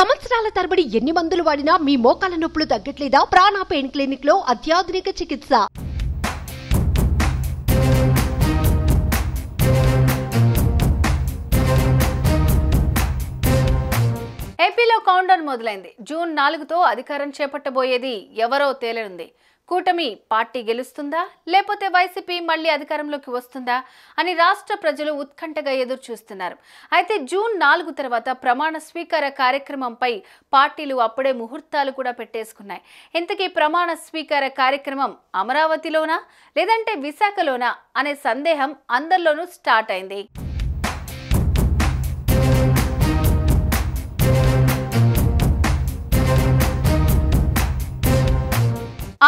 సంవత్సరాల తరబడి ఎన్ని మందులు వాడినా మీ మోకాల నొప్పులు తగ్గట్లేదా? ప్రాణ పెయిన్ క్లినిక్ లో అత్యాధునిక చికిత్స. ఏపీలో కౌంటౌన్ మొదలైంది. జూన్ 4తో అధికారం చేపట్టబోయేది ఎవరో తేలనుంది. కూటమి పార్టీ గెలుస్తుందా లేకపోతే వైసీపీ మళ్లీ అధికారంలోకి వస్తుందా అని రాష్ట్ర ప్రజలు ఉత్కంఠగా ఎదురు చూస్తున్నారు. అయితే జూన్ 4 తర్వాత ప్రమాణ స్వీకార కార్యక్రమంపై పార్టీలు అప్పుడే ముహూర్తాలు కూడా పెట్టేసుకున్నాయి. ఇంతకీ ప్రమాణ స్వీకార కార్యక్రమం అమరావతిలోనా లేదంటే విశాఖలోనా అనే సందేహం అందరిలోనూ స్టార్ట్ అయింది.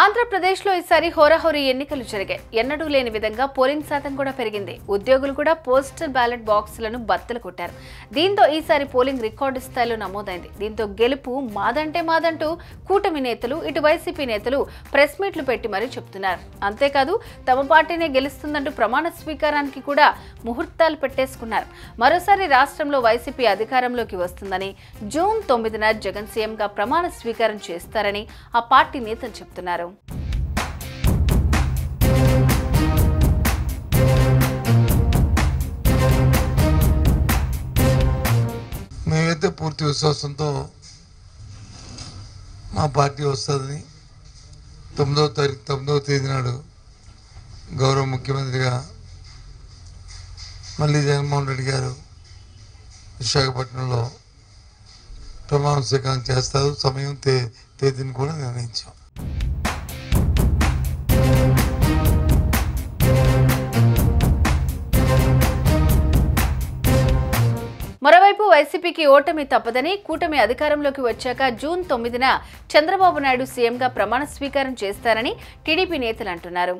ఆంధ్రప్రదేశ్లో ఈసారి హోరాహోరీ ఎన్నికలు జరిగాయి. ఎన్నడూ లేని విధంగా పోలింగ్ శాతం కూడా పెరిగింది. ఉద్యోగులు కూడా పోస్టల్ బ్యాలెట్ బాక్సులను బద్దలు కొట్టారు. దీంతో ఈసారి పోలింగ్ రికార్డు స్థాయిలో నమోదైంది. దీంతో గెలుపు మాదంటే మాదంటూ కూటమి నేతలు ఇటు వైసీపీ నేతలు ప్రెస్ మీట్లు పెట్టి మరీ చెప్తున్నారు. అంతేకాదు తమ పార్టీనే గెలుస్తుందంటూ ప్రమాణ స్వీకారానికి కూడా ముహూర్తాలు పెట్టేసుకున్నారు. మరోసారి రాష్ట్రంలో వైసీపీ అధికారంలోకి వస్తుందని, జూన్ 9న జగన్ సీఎంగా ప్రమాణ స్వీకారం చేస్తారని ఆ పార్టీ నేతలు చెప్తున్నారు. మేమైతే పూర్తి విశ్వాసంతో మా పార్టీ వస్తుందని 9వ తేదీ నాడు గౌరవ ముఖ్యమంత్రిగా మళ్ళీ జగన్మోహన్ రెడ్డి గారు విశాఖపట్నంలో ప్రమాణ స్వీకారం చేస్తారు. సమయం తేదీని కూడా నిర్ణయించాం. మరోవైపు వైసీపీకి ఓటమి తప్పదని, కూటమి అధికారంలోకి వచ్చాక జూన్ 9న చంద్రబాబు నాయుడు సీఎంగా ప్రమాణ స్వీకారం చేస్తారని టీడీపీ నేతలు అంటున్నారు.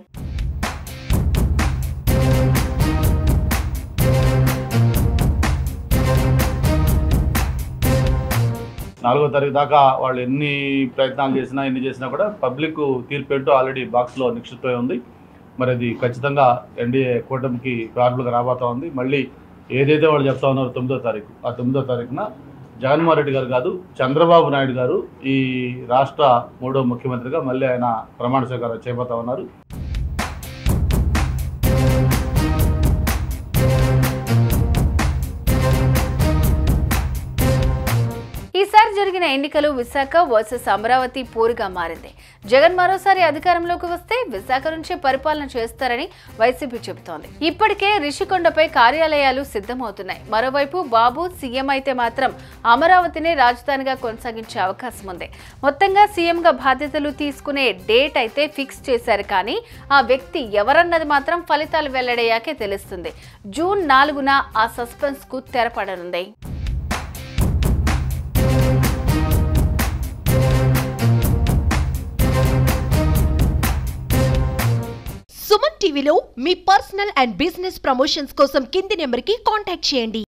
నాలుగో తారీఖు దాకా వాళ్ళు ఎన్ని ప్రయత్నాలు చేసినా కూడా పబ్లిక్ తీర్పేంటో ఆల్రెడీ బాక్స్లో నిక్షిప్తమై ఉంది. మరి అది ఖచ్చితంగా ఎన్డీఏ కూటమికి ఫేవరబుల్గా రాబోతా ఉంది. మళ్ళీ ఏదైతే వాళ్ళు చెప్తా ఉన్నారు 9వ తారీఖు, ఆ 9వ తారీఖున జగన్మోహన్ రెడ్డి గారు కాదు చంద్రబాబు నాయుడు గారు ఈ రాష్ట్ర 3వ ముఖ్యమంత్రిగా మళ్ళీ ఆయన ప్రమాణ స్వీకారం చేయబోతా ఉన్నారు. ఈసారి జరిగిన ఎన్నికలు విశాఖ వర్సెస్ అమరావతి పోరుగా మారింది. జగన్ మరోసారి అధికారంలోకి వస్తే విశాఖ నుంచే పరిపాలన చేస్తారని వైసీపీ చెబుతోంది. ఇప్పటికే రిషికొండపై కార్యాలయాలు సిద్ధమవుతున్నాయి. మరోవైపు బాబు సీఎం అయితే మాత్రం అమరావతినే రాజధానిగా కొనసాగించే అవకాశం ఉంది. మొత్తంగా సీఎంగా బాధ్యతలు తీసుకునే డేట్ అయితే ఫిక్స్ చేశారు. కానీ ఆ వ్యక్తి ఎవరన్నది మాత్రం ఫలితాలు వెల్లడయ్యాకే తెలుస్తుంది. జూన్ 4న ఆ సస్పెన్స్ కు తెరపడనుంది. సుమన్ టీవీలో మీ పర్సనల్ అండ్ బిజినెస్ ప్రమోషన్స్ కోసం కింది నెంబర్కి కాంటాక్ట్ చేయండి.